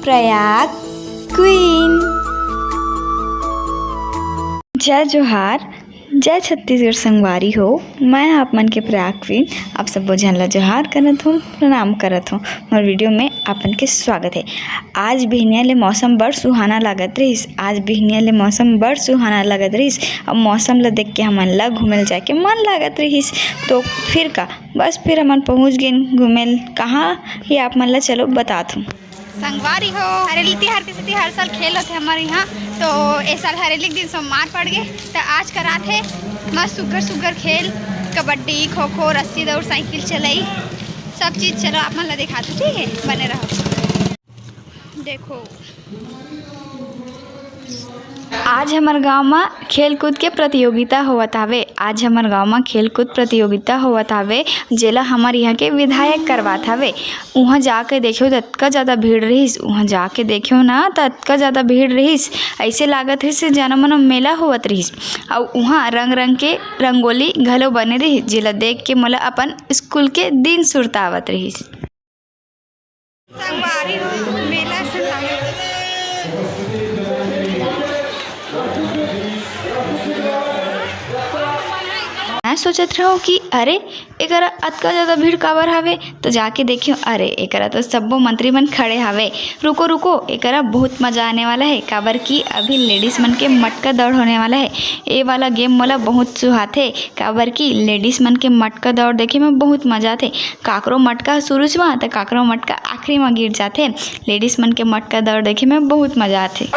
Prayag queen. जय जोहार, जय छत्तीसगढ़ संगवारी हो। मैं आप मन के प्रयाग क्वीन आप सब झन ला जोहार करत हूँ, प्रणाम करत हूँ। मोर वीडियो में आपन के स्वागत है। आज बिहनिया ले मौसम बड़ सुहाना लागत रहिस। आज बिहनिया ले मौसम बड़ सुहाना लागत रहिस। अब मौसम ला देख के हमन ला घूमेल जाके मन लागत रहिस। तो फिर का बस फिर हमन पहुँच गए घूमेल। कहाँ ये आप मन ला चलो बतात हूँ। संगवारी हो, हरेली तिहार के सेती हर साल खेल होते हमारे यहाँ। तो इस साल हरेली के दिन सोमवार पड़ गए तो आज करात है मस्त सुग्घर सुग्घर खेल, कबड्डी, खो खो, रस्सी दौड़, साइकिल चलाई, सब चीज़। चलो आप मन ला दिखाते, ठीक है, बने रहो। देखो आज हमार गांव में खेल कूद के प्रतियोगिता होवत हवे। आज हमार गांव में खेल कूद प्रतियोगिता होवत हवे, जेला हमार यहाँ के विधायक करवात हवे। वहाँ जाके देखियो तो अतका ज़्यादा भीड़ रहिस। वहाँ जाके देखियो ना तो अतका ज़्यादा भीड़ रहिस, ऐसे लागत रहिस जाना मानो मेला होवत रहिस। और वहाँ रंग रंग के रंगोली घलो बने रहिस, जेला देख के मोला अपन स्कूल के दिन सुरतावत रहिस। संगवारी हो, मेला से लागत मैं सोचत रहो कि अरे एकरा अतका ज़्यादा भीड़ काबर हवे। तो जाके देखियो अरे एकरा तो सब्बो मंत्री मन खड़े हवे। रुको रुको, एकरा बहुत मज़ा आने वाला है, काबर कि अभी लेडीज़ मन के मटका दौड़ होने वाला है। ये वाला गेम मोला बहुत सुहाथे, काबर कि लेडीज़ मन के मटका दौड़ देखे में बहुत मज़ा आथे। काकरो मटका शुरू में तो काकरो मटका आखिरी में गिर जाते। लेडीज़ मन के मटका दौड़ देखे में बहुत मज़ा आथे।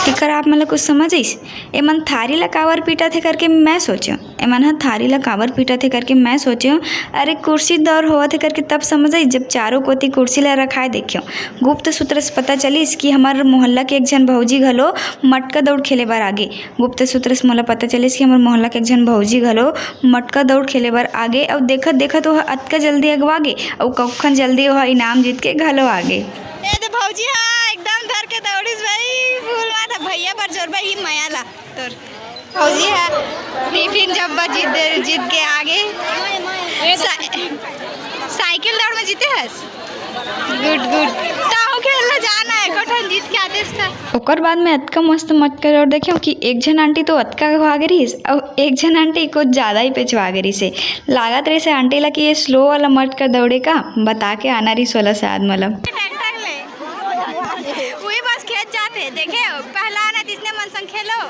एकर आप मतलब कुछ समझ आइस? एमन थारी ला कावर पीटा थे करके मैं सोच्यो। एमन हा थारी ला कावर पीटा थे करके मैं सोच्यो। अरे कुर्सी दौड़ होवा थे करके तब समझ आई जब चारों कोती कुर्सी ला रखाए देखियो। गुप्त सूत्र से पता चलिस कि हमार मोहल्ला के एक जन भौजी घलो मटका दौड़ खेले बर आगे। गुप्त सूत्र से मोला पता चलिस कि हमार मोहल्ला के एक जन भौजी घलो मटका दौड़ खेले बर आगे। और देखत देखत वह अतका जल्दी अगवागे और कखन जल्दी वह इनाम जीत के घलो आगे। भौजी हाँ एकदम धर के दौड़िस भाई, फूल माथा भैया पर जोर भाई माया ला तोर भौजी है। टिफिन जब जीत के आगे साइकिल दौड़ में जीते हस। गुड गुड, ताऊ खेलना जाना है, कठन जीत के आते था। ओकर बाद में अतका मस्त मटका दौड़ देखियो कि एक जन आंटी तो अतका गवा गई रहीस और एक जन आंटी कुछ ज़्यादा ही पिछवा गई से। लागत रही से आंटी ला कि ये स्लो वाला मटका दौड़े का बता के आना रही 16 से आज मतलब। वही बस खेत जाते देखे पहला आना जिसने मन संग खेलो।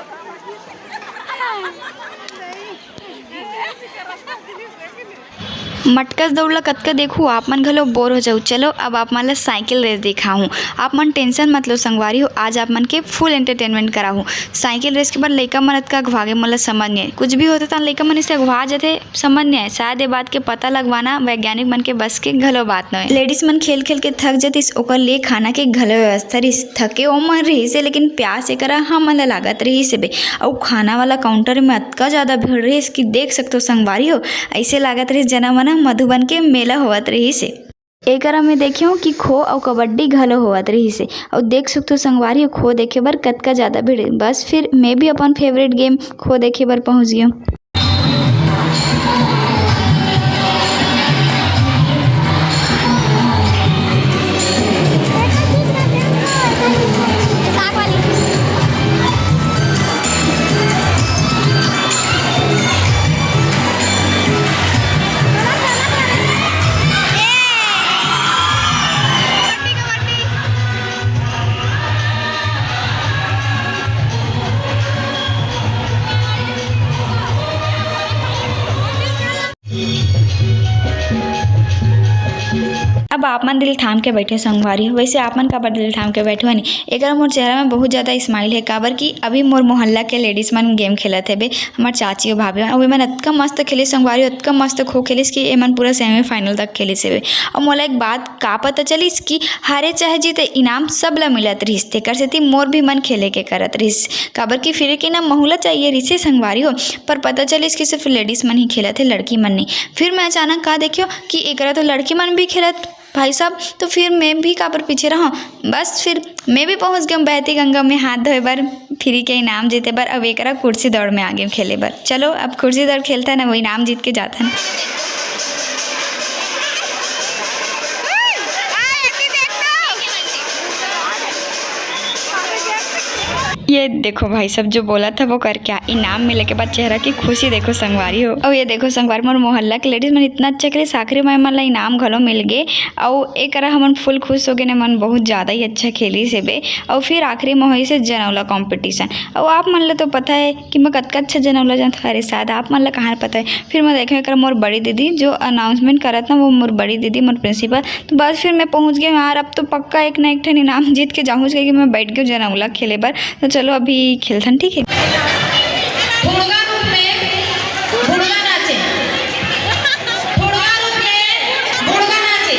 मटकस दौड़ला कतका देखूँ आप मन घलो बोर हो जाऊ। चलो अब आप मन ला साइकिल रेस दिखाऊँ। आप मन टेंशन मत लो संगवारी हो, आज आप मन के फुल एंटरटेनमेंट कराऊँ। साइकिल रेस के बाद लइका मन अतका अगवागे मोला समझ नहीं आए। कुछ भी होता था लइका मन इसे अगवा जाते, समझ नहीं आए। शायद ये बात के पता लगवाना वैज्ञानिक मन के बस के घलो बात न है। लेडीज मन खेल खेल के थक जातिस, ओकर लिए खाना के घलो व्यवस्था रहिस। थके ओ मन रही से लेकिन प्यास एकरा हम मन ला लागत रही से बे। और खाना वाला काउंटर में अतका ज़्यादा भीड़ रही कि देख सकते हो संगवारी हो, ऐसे लागत रही जना मना मधुबन के मेला होवत रही से। एकरा में देखियो कि खो और कबड्डी घलो होवत रही से। और देख सकते हो संगवारी हो खो देखे बर कतका ज़्यादा भीड़। बस फिर मैं भी अपन फेवरेट गेम खो देखे बर पहुँच गया। अब आप मन दिल थाम के बैठे संगवारी, वैसे आप मन काबर दिल थाम के बैठो नहीं। एक मोर चेहरा में बहुत ज़्यादा स्माइल है, काबर कि अभी मोर मोहल्ला के लेडीज मन गेम खेलत हेबे, हमार चाची और भाभी और एमन अतका मस्त खेले संगवारी, अतका मस्त खो खेलिस कि एमन पूरा सेमीफाइनल तक खेलिस हेबे। और मोला एक बात का पता चलिस कि हारे चाहे जीते इनाम सब ला मिलत रहिस, तेकर सेती मोर भी मन खेले के करत रहिस, काबर कि फिर के इनाम बहुला चाहिए रिसे संगवारी हो। पर पता चलिस कि सिर्फ लेडीज मन ही खेलत है, लड़की मन नहीं। फिर मैं अचानक कहा देखियो कि एकरा तो लड़की मन भी खेलत भाई साहब, तो फिर मैं भी काबर पीछे रहा। बस फिर मैं भी पहुंच गया बहती गंगा में हाथ धोए बर, फ्री के इनाम जीते बर। अब एकरा कुर्सी दौड़ में आ गए खेले बर। चलो अब कुर्सी दौड़ खेलता है ना, वो इनाम जीत के जाता है। ये देखो भाई सब जो बोला था वो कर क्या, इनाम मिले के बाद चेहरा की खुशी देखो संगवारी हो। और ये देखो संगवार मोर मोहल्ला के लेडीज मन इतना अच्छा खेले, साखरी में मन ला इनाम घलो मिल गए। और एक हमन फुल खुश हो गए, मन बहुत ज़्यादा ही अच्छा खेली से बे। और फिर आखिरी में हुई से जनौला कॉम्पिटिशन। और आप मन ला तो पता है कि मैं कतका अच्छा जनौला जानता, अरे शायद आप मन ला कहाँ पता है। फिर मैं देखे एक मोर बड़ी दीदी जो अनाउंसमेंट करत ना, वो मोर बड़ी दीदी मोर प्रिंसिपल। तो बस फिर मैं पहुँच गया यार, अब तो पक्का एक ना एक ठन इनाम जीत के जाऊँच कि मैं बैठ गई जनौला खेले बर। तो चलो अभी खेलथन, ठीक है। हुड़गा रूप में हुड़गा नाचे, हुड़गा रूप में हुड़गा नाचे।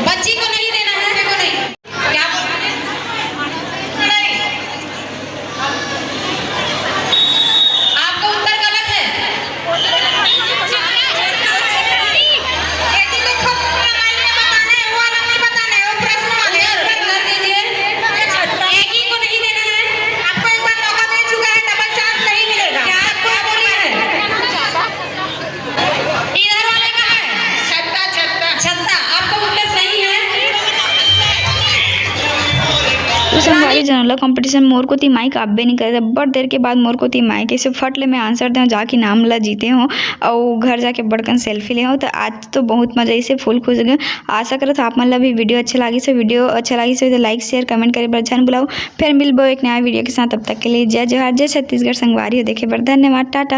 बच्ची को नहीं देना है, बच्चे को नहीं। क्या नहीं, आपका उत्तर गलत है। बेटी को खुद मोबाइल में बताना है, वो अलग नहीं बताना है, वो प्रश्न वाले उत्तर दीजिए। एक ही को नहीं देना है, आपको एक बार मौका दे चुका है, डबल चांस नहीं मिलेगा। क्या आपको बोली है? इधर वाले का है छत्ता, छत्ता छत्ता। आपका उत्तर सही है। तो संगवारी जनौला कंपटीशन मोर को ती माइक आबे नहीं करे, बड़ देर के बाद मोर को ती माइक ऐसे फट ले मैं आंसर दे जाके नाम ला जीते हो और घर जाके बड़कन सेल्फी ले हो। तो आज तो बहुत मजा से फुल खुश गए। आशा करत आप मन ला भी वीडियो अच्छा लगी से, वीडियो अच्छा लगी से तो लाइक शेयर कमेंट करे बर जान बुलाओ। फिर मिलबो एक नया वीडियो के साथ, तब तक के लिए जय जोहार, जय छत्तीसगढ़ संगवारी हो। देखे बर धन्यवाद, टाटा।